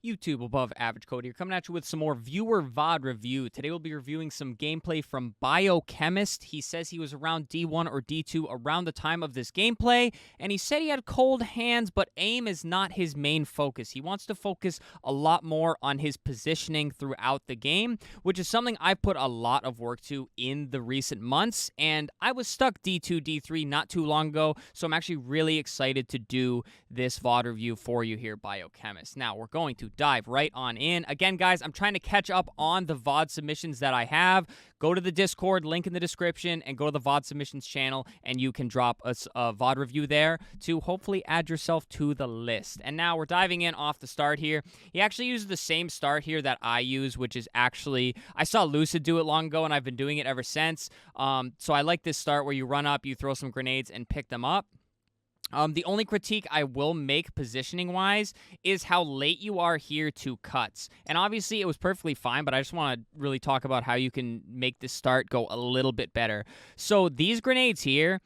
YouTube above average code here, coming at you with some more viewer VOD review. Today we'll be reviewing some gameplay from Biochemist. He says he was around D1 or D2 around the time of this gameplay, and he said he had cold hands, but aim is not his main focus. He wants to focus a lot more on his positioning throughout the game, which is something I've put a lot of work to in the recent months, and I was stuck D2, D3 not too long ago, so I'm actually really excited to do this VOD review for you here, Biochemist. Now, we're going to dive right on in. Again, guys, I'm trying to catch up on the VOD submissions that I have. Go to the Discord, link in the description, and go to the VOD submissions channel, and you can drop a VOD review there to hopefully add yourself to the list. And now we're diving in off the start here. He actually uses the same start here that I use, which is actually, I saw Lucid do it long ago, and I've been doing it ever since. So I like this start where you run up, you throw some grenades, and pick them up. The only critique I will make positioning-wise is how late you are here to cuts. And obviously, it was perfectly fine, but I just want to really talk about how you can make this start go a little bit better. So these grenades here,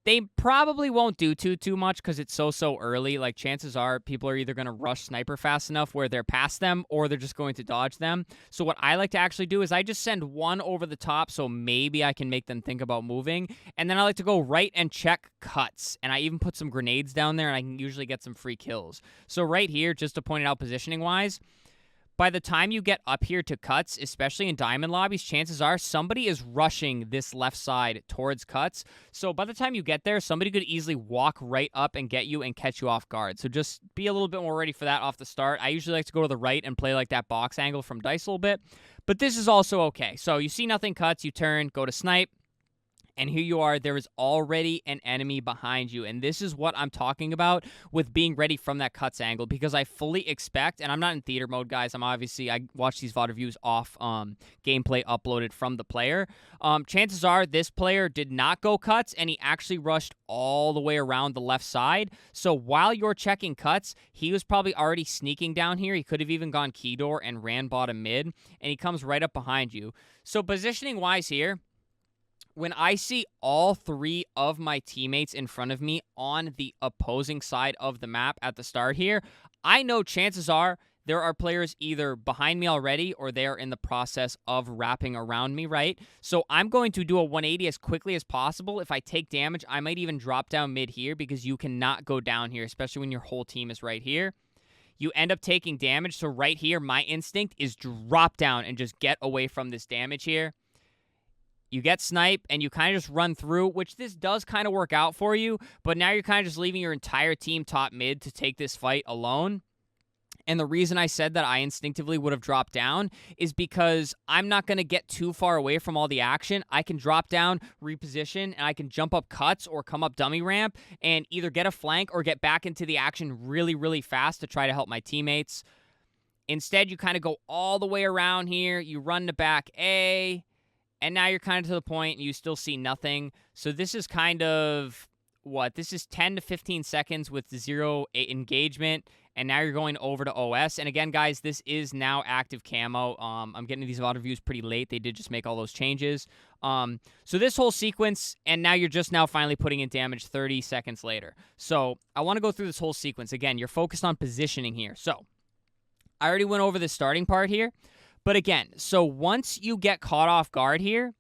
they probably won't do too much because it's so early. Like, chances are people are either going to rush sniper fast enough where they're past them, or they're just going to dodge them. So what I like to actually do is I just send one over the top, so maybe I can make them think about moving. And then I like to go right and check cuts. And I even put some grenades down there, and I can usually get some free kills. So right here, just to point it out positioning-wise, by the time you get up here to cuts, especially in diamond lobbies, chances are somebody is rushing this left side towards cuts. So by the time you get there, somebody could easily walk right up and get you and catch you off guard. So just be a little bit more ready for that off the start. I usually like to go to the right and play like that box angle from Dice a little bit, but this is also okay. So you see nothing cuts, you turn, go to snipe. And here you are, there is already an enemy behind you. And this is what I'm talking about with being ready from that cuts angle, because I fully expect, and I'm not in theater mode, guys. I watch these VOD reviews off gameplay uploaded from the player. Chances are this player did not go cuts, and he actually rushed all the way around the left side. So while you're checking cuts, he was probably already sneaking down here. He could have even gone key door and ran bottom mid, and he comes right up behind you. So positioning-wise here, when I see all three of my teammates in front of me on the opposing side of the map at the start here, I know chances are there are players either behind me already or they're in the process of wrapping around me, right? So I'm going to do a 180 as quickly as possible. If I take damage, I might even drop down mid here because you cannot go down here, especially when your whole team is right here. You end up taking damage, so right here, my instinct is drop down and just get away from this damage here. You get snipe, and you kind of just run through, which this does kind of work out for you, but now you're kind of just leaving your entire team top mid to take this fight alone. And the reason I said that I instinctively would have dropped down is because I'm not going to get too far away from all the action. I can drop down, reposition, and I can jump up cuts or come up dummy ramp and either get a flank or get back into the action really fast to try to help my teammates. Instead, you kind of go all the way around here. You run to back A. And now you're kind of to the point and you still see nothing. So this is kind of, this is 10 to 15 seconds with 0 engagement. And now you're going over to OS. And again, guys, this is now active camo. I'm getting these VOD reviews pretty late. They did just make all those changes. So this whole sequence, and now you're just now finally putting in damage 30 seconds later. So I want to go through this whole sequence. Again, you're focused on positioning here. So I already went over the starting part here. But again, so once you get caught off guard here,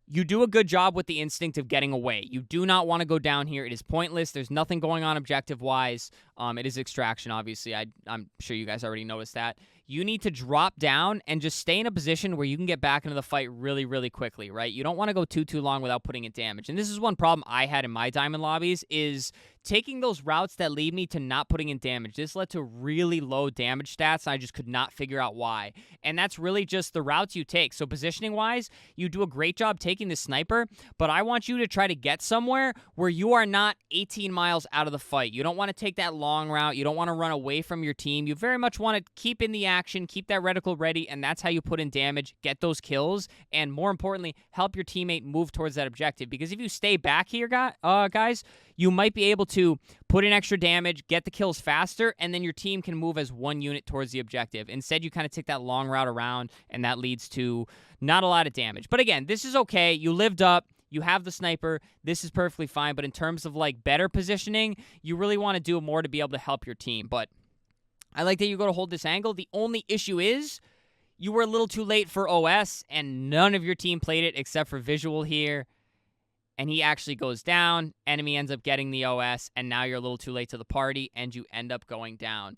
you do a good job with the instinct of getting away. You do not want to go down here. It is pointless. There's nothing going on objective-wise. It is extraction, obviously. I'm sure you guys already noticed that. You need to drop down and just stay in a position where you can get back into the fight really quickly, right? You don't want to go too long without putting in damage. And this is one problem I had in my diamond lobbies is taking those routes that lead me to not putting in damage. This led to really low damage stats, and I just could not figure out why. And that's really just the routes you take. So positioning-wise, you do a great job taking the sniper, but I want you to try to get somewhere where you are not 18 miles out of the fight. You don't want to take that long route. You don't want to run away from your team. You very much want to keep in the action, keep that reticle ready, and that's how you put in damage, get those kills, and more importantly, help your teammate move towards that objective. Because if you stay back here, guys, you might be able to put in extra damage, get the kills faster, and then your team can move as one unit towards the objective. Instead, you kind of take that long route around, and that leads to not a lot of damage. But again, this is okay. You lived up. You have the sniper. This is perfectly fine. But in terms of, like, better positioning, you really want to do more to be able to help your team. But I like that you go to hold this angle. The only issue is you were a little too late for OS, and none of your team played it except for Visual here. And he actually goes down. Enemy ends up getting the OS, and now you're a little too late to the party, and you end up going down.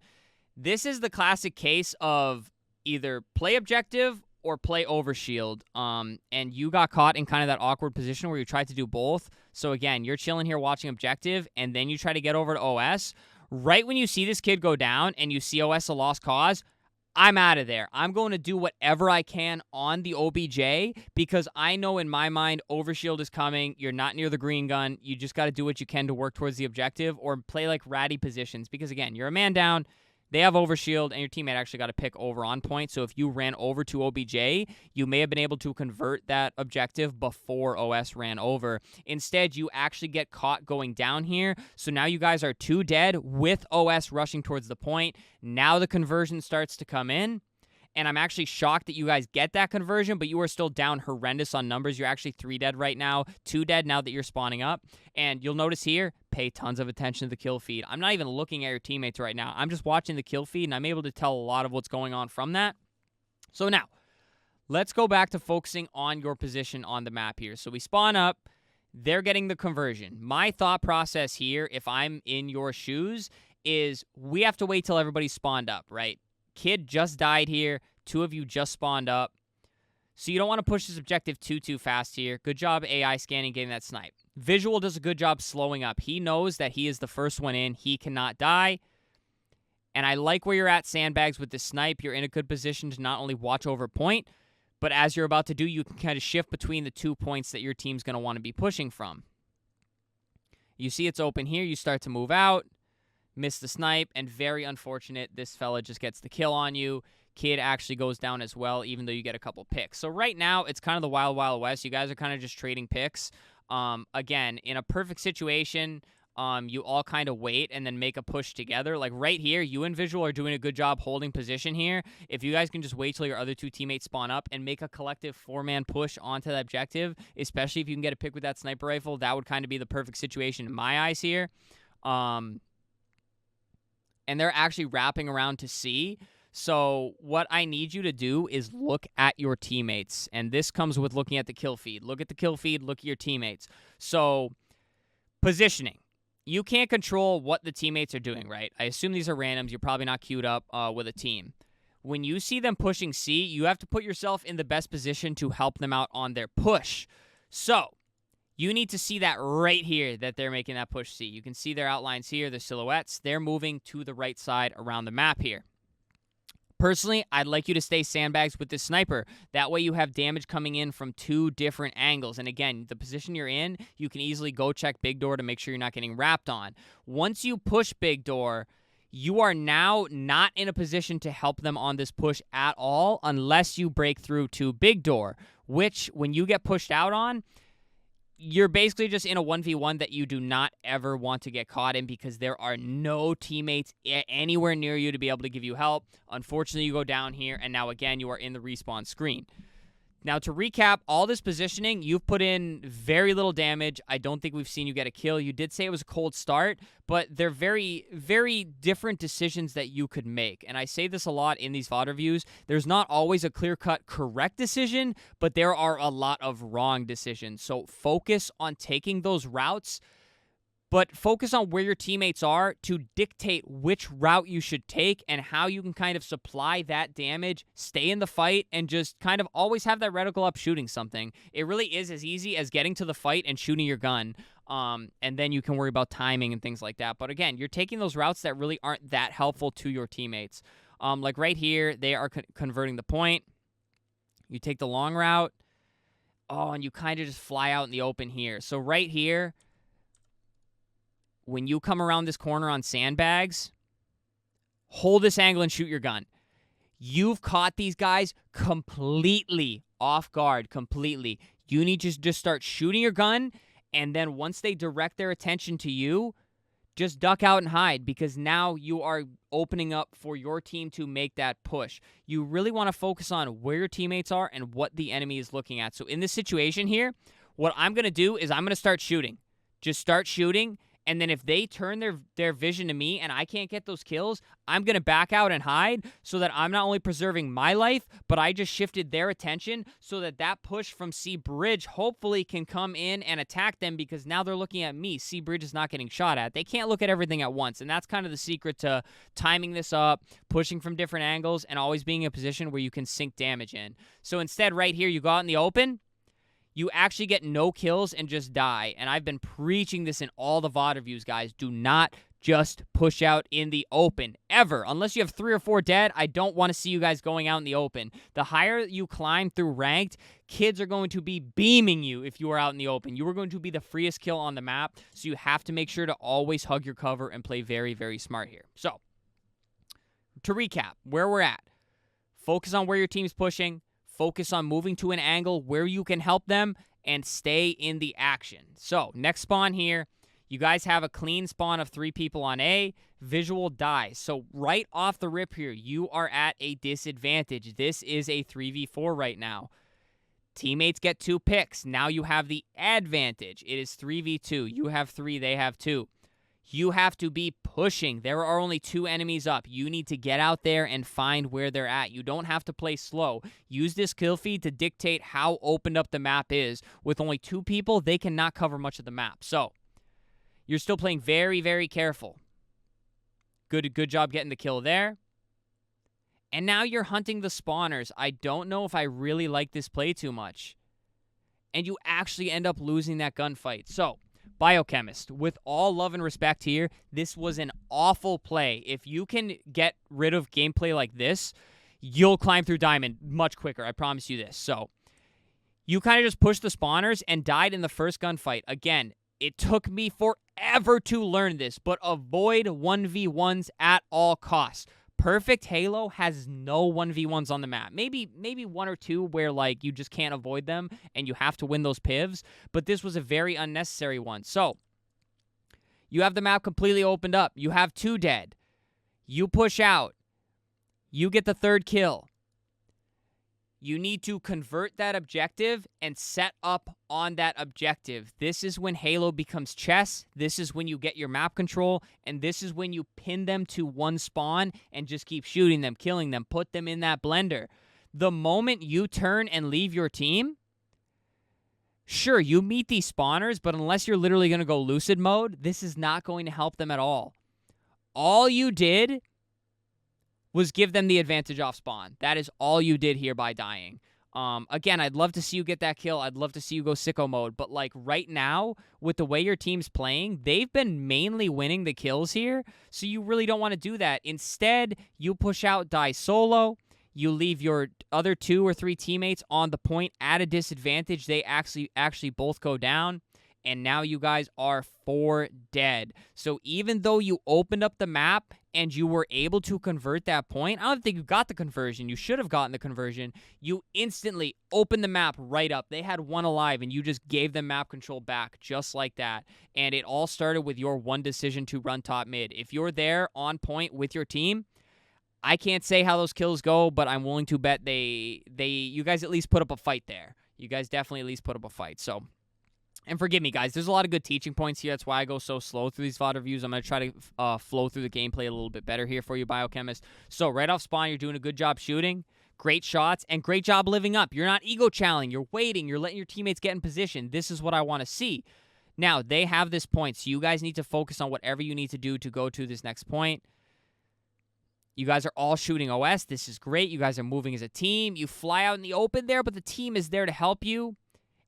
This is the classic case of either play objective or play overshield. And you got caught in kind of that awkward position where you tried to do both. So again, you're chilling here watching objective, and then you try to get over to OS. Right when you see this kid go down and you see OS a lost cause, I'm out of there. I'm going to do whatever I can on the OBJ because I know in my mind overshield is coming. You're not near the green gun. You just got to do what you can to work towards the objective or play like ratty positions because, again, you're a man down. They have overshield, and your teammate actually got a pick over on point. So if you ran over to OBJ, you may have been able to convert that objective before OS ran over. Instead, you actually get caught going down here. So now you guys are 2 dead with OS rushing towards the point. Now the conversion starts to come in. And I'm actually shocked that you guys get that conversion, but you are still down horrendous on numbers. You're actually 3 dead right now, 2 dead now that you're spawning up. And you'll notice here, pay tons of attention to the kill feed. I'm not even looking at your teammates right now. I'm just watching the kill feed, and I'm able to tell a lot of what's going on from that. So now, let's go back to focusing on your position on the map here. So we spawn up. They're getting the conversion. My thought process here, if I'm in your shoes, is we have to wait till everybody's spawned up, right? Kid just died here. 2 of you just spawned up. So you don't want to push this objective too fast here. Good job AI scanning, getting that snipe. Visual does a good job slowing up. He knows that he is the first one in. He cannot die. And I like where you're at, Sandbags, with the snipe. You're in a good position to not only watch over point, but as you're about to do, you can kind of shift between the 2 points that your team's going to want to be pushing from. You see it's open here. You start to move out. Miss the snipe, and very unfortunate, this fella just gets the kill on you. Kid actually goes down as well, even though you get a couple picks. So right now, it's kind of the Wild Wild West. You guys are kind of just trading picks. Again, in a perfect situation, you all kind of wait and then make a push together. Like right here, you and Visual are doing a good job holding position here. If you guys can just wait till your other 2 teammates spawn up and make a collective 4-man push onto the objective, especially if you can get a pick with that sniper rifle, that would kind of be the perfect situation in my eyes here. And they're actually wrapping around to C. So what I need you to do is look at your teammates. And this comes with looking at the kill feed. Look at the kill feed. Look at your teammates. So positioning. You can't control what the teammates are doing, right? I assume these are randoms. You're probably not queued up with a team. When you see them pushing C, you have to put yourself in the best position to help them out on their push. So you need to see that right here that they're making that push C. You can see their outlines here, their silhouettes. They're moving to the right side around the map here. Personally, I'd like you to stay Sandbags with this sniper. That way you have damage coming in from 2 different angles. And again, the position you're in, you can easily go check Big Door to make sure you're not getting wrapped on. Once you push Big Door, you are now not in a position to help them on this push at all unless you break through to Big Door, which when you get pushed out on, you're basically just in a 1v1 that you do not ever want to get caught in because there are no teammates anywhere near you to be able to give you help. Unfortunately, you go down here, and now again, you are in the respawn screen. Now, to recap, all this positioning, you've put in very little damage. I don't think we've seen you get a kill. You did say it was a cold start, but they're very, very different decisions that you could make. And I say this a lot in these VOD reviews. There's not always a clear-cut correct decision, but there are a lot of wrong decisions. So focus on taking those routes, but focus on where your teammates are to dictate which route you should take and how you can kind of supply that damage, stay in the fight, and just kind of always have that reticle up shooting something. It really is as easy as getting to the fight and shooting your gun, and then you can worry about timing and things like that. But again, you're taking those routes that really aren't that helpful to your teammates. Like right here, they are converting the point. You take the long route. Oh, and you kind of just fly out in the open here. So right here, when you come around this corner on Sandbags, hold this angle and shoot your gun. You've caught these guys completely off guard, completely. You need to just start shooting your gun, and then once they direct their attention to you, just duck out and hide because now you are opening up for your team to make that push. You really want to focus on where your teammates are and what the enemy is looking at. So in this situation here, what I'm going to do is I'm going to start shooting. Just start shooting. And then if they turn their vision to me and I can't get those kills, I'm going to back out and hide so that I'm not only preserving my life, but I just shifted their attention so that that push from C Bridge hopefully can come in and attack them, because now they're looking at me. C Bridge is not getting shot at. They can't look at everything at once, and that's kind of the secret to timing this up, pushing from different angles, and always being in a position where you can sink damage in. So instead, right here, you go out in the open, you actually get no kills and just die. And I've been preaching this in all the VOD reviews, guys. Do not just push out in the open, ever. Unless you have 3 or 4 dead, I don't want to see you guys going out in the open. The higher you climb through ranked, kids are going to be beaming you if you are out in the open. You are going to be the freest kill on the map, so you have to make sure to always hug your cover and play very, very smart here. So, to recap, where we're at. Focus on where your team's pushing. Focus on moving to an angle where you can help them, and stay in the action. So, next spawn here. You guys have a clean spawn of 3 people on A. Visual dies. So, right off the rip here, you are at a disadvantage. This is a 3v4 right now. Teammates get 2 picks. Now you have the advantage. It is 3v2. You have 3, they have 2. You have to be pushing. There are only 2 enemies up. You need to get out there and find where they're at. You don't have to play slow. Use this kill feed to dictate how opened up the map is. With only 2 people, they cannot cover much of the map. So, you're still playing very, very careful. Good job getting the kill there. And now you're hunting the spawners. I don't know if I really like this play too much. And you actually end up losing that gunfight. So, Biochemist, with all love and respect here, this was an awful play. If you can get rid of gameplay like this, you'll climb through Diamond much quicker. I promise you this. So, you kind of just pushed the spawners and died in the first gunfight. Again, it took me forever to learn this, but avoid 1v1s at all costs. Perfect Halo has no 1v1s on the map. Maybe 1 or 2 where, like, you just can't avoid them and you have to win those pivs, but this was a very unnecessary one. So, you have the map completely opened up. You have 2 dead. You push out. You get the 3rd kill. You need to convert that objective and set up on that objective. This is when Halo becomes chess. This is when you get your map control. And this is when you pin them to one spawn and just keep shooting them, killing them, put them in that blender. The moment you turn and leave your team, sure, you meet these spawners, but unless you're literally going to go lucid mode, this is not going to help them at all. All you did was give them the advantage off spawn. That is all you did here by dying. Again, I'd love to see you get that kill. I'd love to see you go sicko mode. But, like, right now, with the way your team's playing, they've been mainly winning the kills here, so you really don't want to do that. Instead, you push out, die solo. You leave your other 2 or 3 teammates on the point at a disadvantage. They actually both go down. And now you guys are 4 dead. So even though you opened up the map and you were able to convert that point, I don't think you got the conversion. You should have gotten the conversion. You instantly opened the map right up. They had 1 alive, and you just gave them map control back just like that. And it all started with your one decision to run top mid. If you're there on point with your team, I can't say how those kills go, but I'm willing to bet you guys at least put up a fight there. You guys definitely at least put up a fight. So, and forgive me, guys. There's a lot of good teaching points here. That's why I go so slow through these VOD reviews. I'm going to try to flow through the gameplay a little bit better here for you, Biochemist. So, right off spawn, you're doing a good job shooting. Great shots, and great job living up. You're not ego challenging. You're waiting. You're letting your teammates get in position. This is what I want to see. Now, they have this point, so you guys need to focus on whatever you need to do to go to this next point. You guys are all shooting OS. This is great. You guys are moving as a team. You fly out in the open there, but the team is there to help you.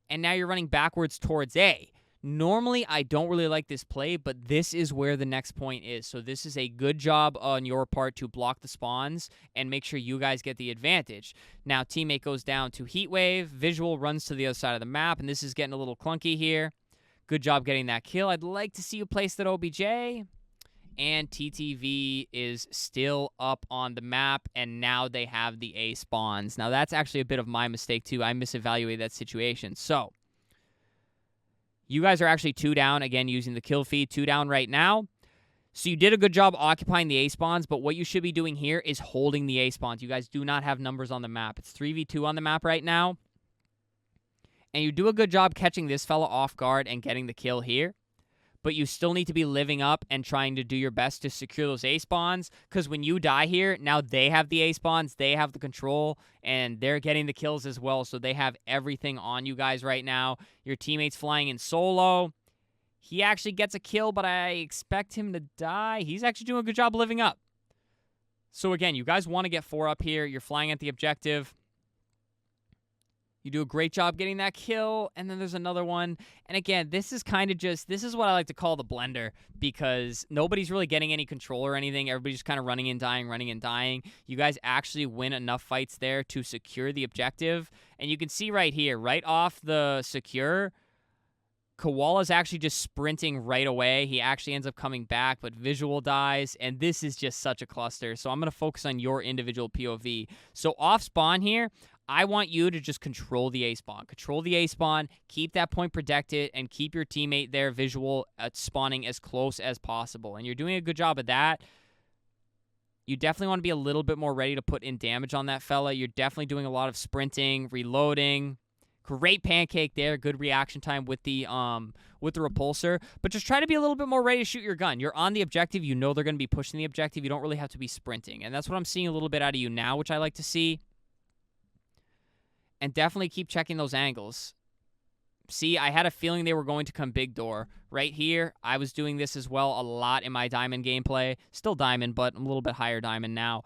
And now you're running backwards towards A. Normally, I don't really like this play, but this is where the next point is. So this is a good job on your part to block the spawns and make sure you guys get the advantage. Now, teammate goes down to Heatwave. Visual runs to the other side of the map, and this is getting a little clunky here. Good job getting that kill. I'd like to see you place that OBJ. And TTV is still up on the map, and now they have the A spawns. Now, that's actually a bit of my mistake, too. I misevaluated that situation. So, you guys are actually 2 down, again, using the kill feed. 2 down right now. So, you did a good job occupying the A spawns, but what you should be doing here is holding the A spawns. You guys do not have numbers on the map. It's 3v2 on the map right now. And you do a good job catching this fella off guard and getting the kill here. but you still need to be living up and trying to do your best to secure those A spawns, because when you die here, now they have the A spawns, they have the control, and they're getting the kills as well, so they have everything on you guys right now. Your teammate's flying in solo. He actually gets a kill, but I expect him to die. He's actually doing a good job living up. So again, you guys want to get 4 up here. You're flying at the objective. You do a great job getting that kill, and then there's another one. And again, this is kind of just, this is what I like to call the blender, because nobody's really getting any control or anything. Everybody's just kind of running and dying, running and dying. You guys actually win enough fights there to secure the objective. And you can see right here, right off the secure, Koala's actually just sprinting right away. He actually ends up coming back, but Visual dies, and this is just such a cluster. So I'm going to focus on your individual POV. So off spawn here, I want you to just control the A spawn. Control the A spawn, keep that point protected, and keep your teammate there, Visual, at spawning as close as possible. And you're doing a good job of that. You definitely want to be a little bit more ready to put in damage on that fella. You're definitely doing a lot of sprinting, reloading. Great pancake there. Good reaction time with the repulsor. But just try to be a little bit more ready to shoot your gun. You're on the objective. You know they're going to be pushing the objective. You don't really have to be sprinting. And that's what I'm seeing a little bit out of you now, which I like to see. And definitely keep checking those angles. See, I had a feeling they were going to come big door. Right here, I was doing this as well a lot in my diamond gameplay. Still diamond, but I'm a little bit higher diamond now.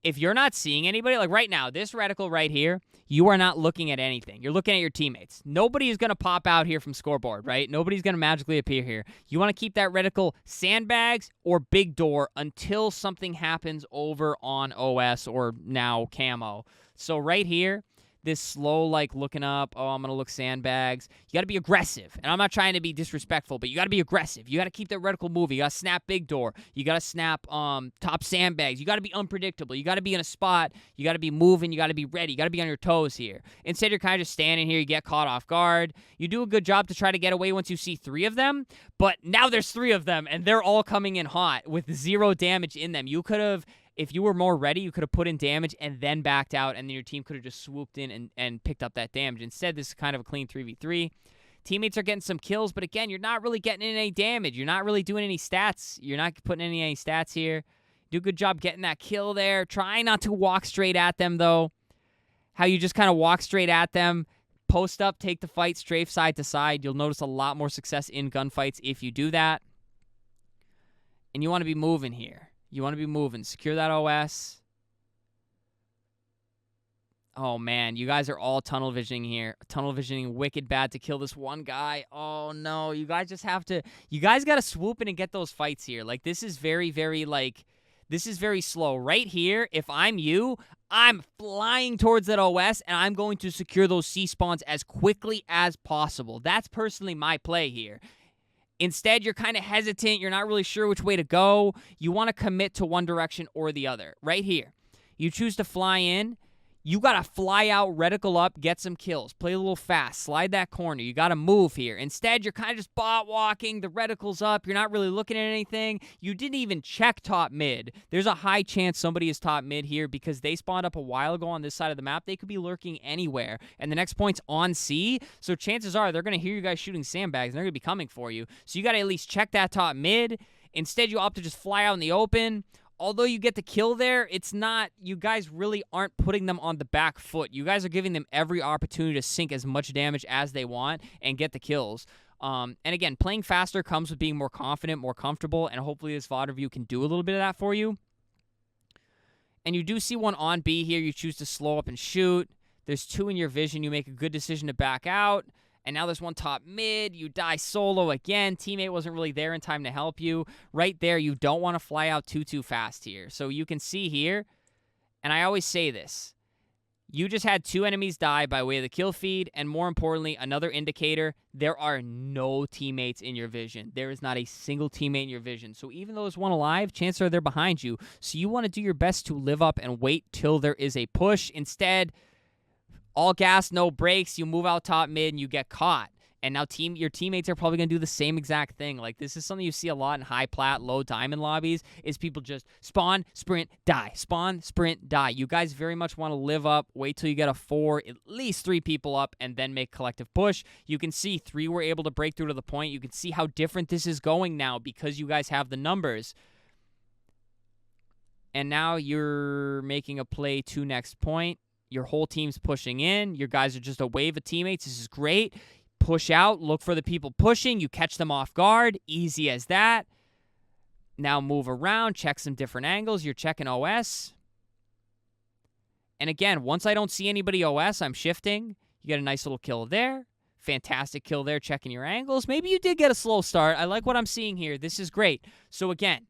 If you're not seeing anybody, like right now, this reticle right here, you are not looking at anything. You're looking at your teammates. Nobody is going to pop out here from scoreboard, right? Nobody's going to magically appear here. You want to keep that reticle sandbags or big door until something happens over on OS or now camo. So right here, this slow, like, looking up, oh, I'm going to look sandbags. You got to be aggressive. And I'm not trying to be disrespectful, but you got to be aggressive. You got to keep that reticle moving. You got to snap big door. You got to snap top sandbags. You got to be unpredictable. You got to be in a spot. You got to be moving. You got to be ready. You got to be on your toes here. Instead, you're kind of just standing here. You get caught off guard. You do a good job to try to get away once you see 3 of them, but now there's 3 of them, and they're all coming in hot with 0 damage in them. You could have... If you were more ready, you could have put in damage and then backed out, and then your team could have just swooped in and picked up that damage. Instead, this is kind of a clean 3v3. Teammates are getting some kills, but again, you're not really getting in any damage. You're not really doing any stats. You're not putting in any stats here. Do a good job getting that kill there. Try not to walk straight at them, though. How you just kind of walk straight at them. Post up, take the fight, strafe side to side. You'll notice a lot more success in gunfights if you do that. And you want to be moving here. You want to be moving. Secure that OS. Oh, man. You guys are all tunnel visioning here. Tunnel visioning wicked bad to kill this one guy. Oh, no. You guys just have to... You guys got to swoop in and get those fights here. Like, this is very, very, like... This is very slow. Right here, if I'm you, I'm flying towards that OS, and I'm going to secure those C spawns as quickly as possible. That's personally my play here. Instead, you're kind of hesitant. You're not really sure which way to go. You want to commit to one direction or the other. Right here, you choose to fly in. You got to fly out, reticle up, get some kills. Play a little fast. Slide that corner. You got to move here. Instead, you're kind of just bot walking. The reticle's up. You're not really looking at anything. You didn't even check top mid. There's a high chance somebody is top mid here because they spawned up a while ago on this side of the map. They could be lurking anywhere. And the next point's on C. So chances are they're going to hear you guys shooting sandbags and they're going to be coming for you. So you got to at least check that top mid. Instead, you opt to just fly out in the open. Although you get the kill there, it's not, you guys really aren't putting them on the back foot. You guys are giving them every opportunity to sink as much damage as they want and get the kills. And again, playing faster comes with being more confident, more comfortable, and hopefully this VOD review can do a little bit of that for you. And you do see one on B here. You choose to slow up and shoot. There's 2 in your vision. You make a good decision to back out. And now there's one top mid. You die solo again. Teammate wasn't really there in time to help you. Right there, you don't want to fly out too fast here. So you can see here, and I always say this, you just had 2 enemies die by way of the kill feed, and more importantly, another indicator, there are no teammates in your vision. There is not a single teammate in your vision. So even though there's one alive, chances are they're behind you. So you want to do your best to live up and wait till there is a push. Instead, all gas, no brakes, you move out top mid, and you get caught. And now your teammates are probably going to do the same exact thing. Like, this is something you see a lot in high plat, low diamond lobbies, is people just spawn, sprint, die. Spawn, sprint, die. You guys very much want to live up. Wait till you get a 4, at least 3 people up, and then make collective push. You can see 3 were able to break through to the point. You can see how different this is going now because you guys have the numbers. And now you're making a play to next point. Your whole team's pushing in. Your guys are just a wave of teammates. This is great. Push out, look for the people pushing, you catch them off guard, easy as that. Now move around, check some different angles, you're checking OS. And again, once I don't see anybody OS, I'm shifting. You get a nice little kill there. Fantastic kill there, checking your angles. Maybe you did get a slow start. I like what I'm seeing here. This is great. So again,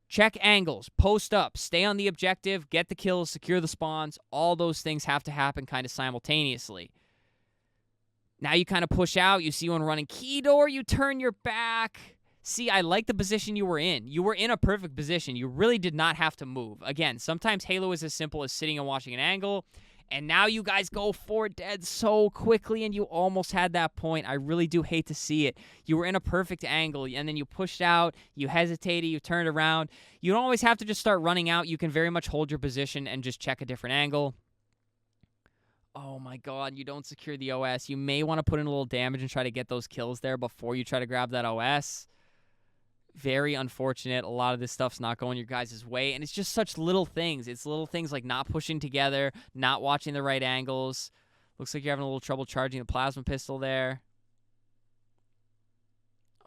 check angles, post up, stay on the objective, get the kills, secure the spawns. All those things have to happen kind of simultaneously. Now you kind of push out. You see one running key door. You turn your back. See, I like the position you were in. You were in a perfect position. You really did not have to move. Again, sometimes Halo is as simple as sitting and watching an angle. And now you guys go 4 dead so quickly, and you almost had that point. I really do hate to see it. You were in a perfect angle, and then you pushed out. You hesitated. You turned around. You don't always have to just start running out. You can very much hold your position and just check a different angle. Oh my god, you don't secure the OS. You may want to put in a little damage and try to get those kills there before you try to grab that OS. Very unfortunate. A lot of this stuff's not going your guys' way, and it's just such little things. It's little things like not pushing together, not watching the right angles. Looks like you're having a little trouble charging the plasma pistol there.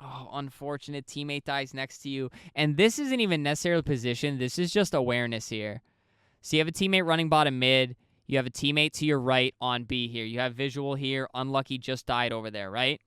Oh, unfortunate. Teammate dies next to you. And this isn't even necessarily position. This is just awareness here. So you have a teammate running bottom mid. You have a teammate to your right on B here. You have Visual here. Unlucky just died over there, right?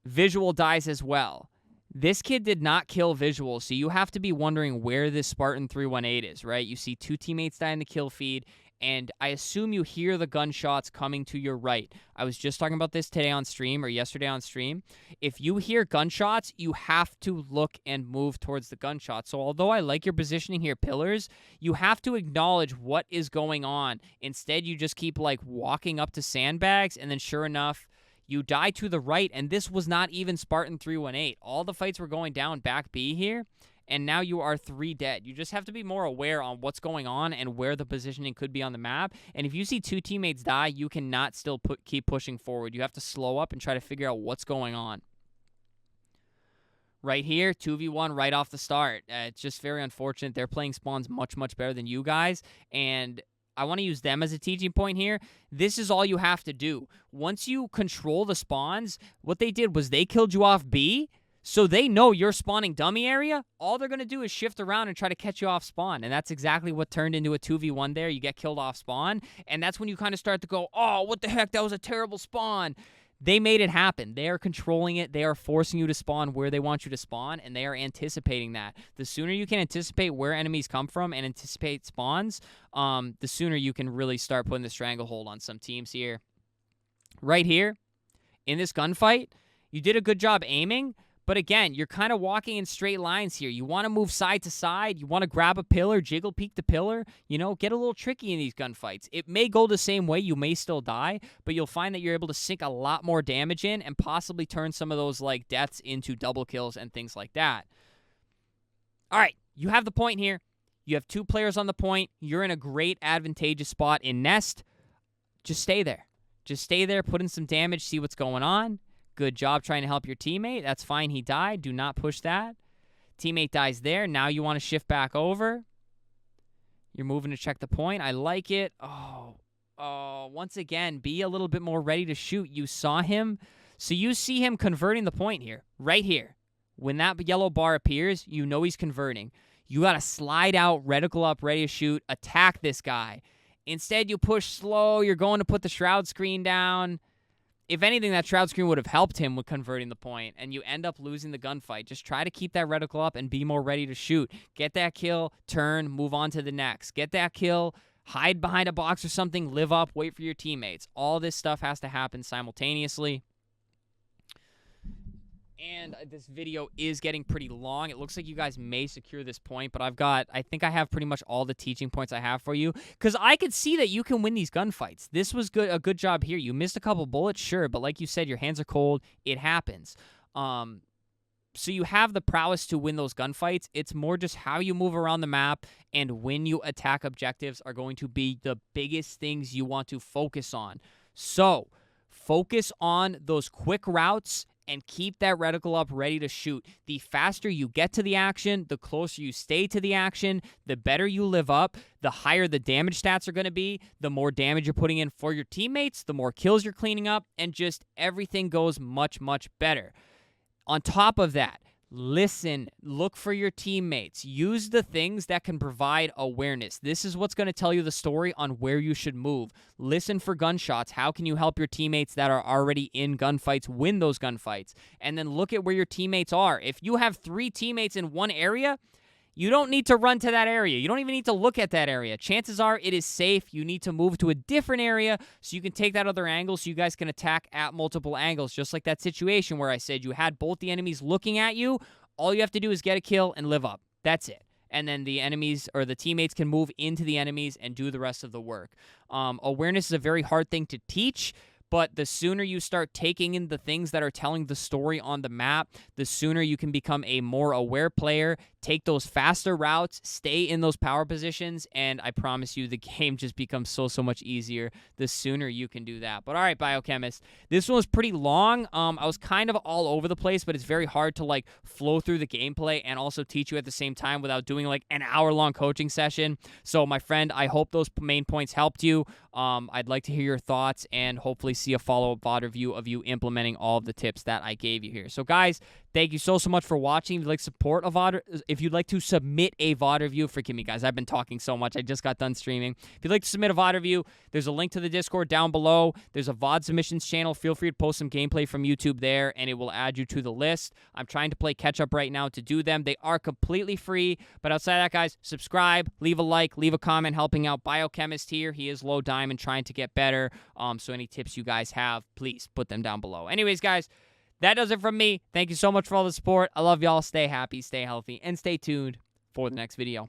Visual dies as well. This kid did not kill Visual, so you have to be wondering where this Spartan 318 is, right? You see 2 teammates die in the kill feed, and I assume you hear the gunshots coming to your right. I was just talking about this today on stream or yesterday on stream. If you hear gunshots, you have to look and move towards the gunshots. So although I like your positioning here, pillars, you have to acknowledge what is going on. Instead, you just keep like walking up to sandbags, and then sure enough, you die to the right, and this was not even Spartan 318. All the fights were going down back B here, and now you are 3 dead. You just have to be more aware on what's going on and where the positioning could be on the map. And if you see 2 teammates die, you cannot still keep pushing forward. You have to slow up and try to figure out what's going on. Right here, 2v1 right off the start. It's just very unfortunate. They're playing spawns much, much better than you guys, and I want to use them as a teaching point here. This is all you have to do. Once you control the spawns, what they did was they killed you off B, so they know you're spawning dummy area. All they're going to do is shift around and try to catch you off spawn, and that's exactly what turned into a 2v1 there. You get killed off spawn, and that's when you kind of start to go, oh, what the heck, that was a terrible spawn. They made it happen. They are controlling it. They are forcing you to spawn where they want you to spawn, and they are anticipating that. The sooner you can anticipate where enemies come from and anticipate spawns, the sooner you can really start putting the stranglehold on some teams here. Right here, in this gunfight, you did a good job aiming, but again, you're kind of walking in straight lines here. You want to move side to side. You want to grab a pillar, jiggle peek the pillar. You know, get a little tricky in these gunfights. It may go the same way. You may still die, but you'll find that you're able to sink a lot more damage in and possibly turn some of those like deaths into double kills and things like that. All right, you have the point here. You have 2 players on the point. You're in a great advantageous spot in Nest. Just stay there. Just stay there, put in some damage, see what's going on. Good job trying to help your teammate. That's fine. He died. Do not push that. Teammate dies there. Now you want to shift back over. You're moving to check the point. I like it. Oh, once again, be a little bit more ready to shoot. You saw him. So you see him converting the point here, right here. When that yellow bar appears, you know he's converting. You got to slide out, reticle up, ready to shoot, attack this guy. Instead, you push slow. You're going to put the shroud screen down. If anything, that shroud screen would have helped him with converting the point, and you end up losing the gunfight. Just try to keep that reticle up and be more ready to shoot. Get that kill, turn, move on to the next. Get that kill, hide behind a box or something, live up, wait for your teammates. All this stuff has to happen simultaneously. And this video is getting pretty long. It looks like you guys may secure this point, but I think I have pretty much all the teaching points I have for you, because I could see that you can win these gunfights. This was a good job here. You missed a couple bullets, sure, but like you said, your hands are cold. It happens. So you have the prowess to win those gunfights. It's more just how you move around the map and when you attack objectives are going to be the biggest things you want to focus on. So focus on those quick routes and keep that reticle up ready to shoot. The faster you get to the action, the closer you stay to the action, the better you live up, the higher the damage stats are going to be, the more damage you're putting in for your teammates, the more kills you're cleaning up, and just everything goes much, much better. On top of that, listen, look for your teammates. Use the things that can provide awareness. This is what's going to tell you the story on where you should move. Listen for gunshots. How can you help your teammates that are already in gunfights win those gunfights? And then look at where your teammates are. If you have 3 teammates in one area, you don't need to run to that area. You don't even need to look at that area. Chances are it is safe. You need to move to a different area so you can take that other angle so you guys can attack at multiple angles, just like that situation where I said you had both the enemies looking at you. All you have to do is get a kill and live up. That's it. And then the enemies or the teammates can move into the enemies and do the rest of the work. Awareness is a very hard thing to teach, but the sooner you start taking in the things that are telling the story on the map, the sooner you can become a more aware player, take those faster routes, stay in those power positions, and I promise you the game just becomes so much easier the sooner you can do that. But all right, Biochemist, this one was pretty long. I was kind of all over the place, but it's very hard to like flow through the gameplay and also teach you at the same time without doing like an hour-long coaching session. So my friend, I hope those main points helped you. I'd like to hear your thoughts and hopefully see a follow-up VOD review of you implementing all of the tips that I gave you here. So guys, thank you so much for watching. If you'd like support a VOD, if you'd like to submit a VOD review, forgive me guys, I've been talking so much. I just got done streaming. If you'd like to submit a VOD review, there's a link to the Discord down below. There's a VOD submissions channel. Feel free to post some gameplay from YouTube there, and it will add you to the list. I'm trying to play catch up right now to do them. They are completely free, but outside of that, guys, subscribe, leave a like, leave a comment helping out Biochemist here. He is low diamond, trying to get better. So any tips you guys have, please put them down below. Anyways, guys, that does it from me. Thank you so much for all the support. I love y'all. Stay happy, stay healthy, and stay tuned for the next video.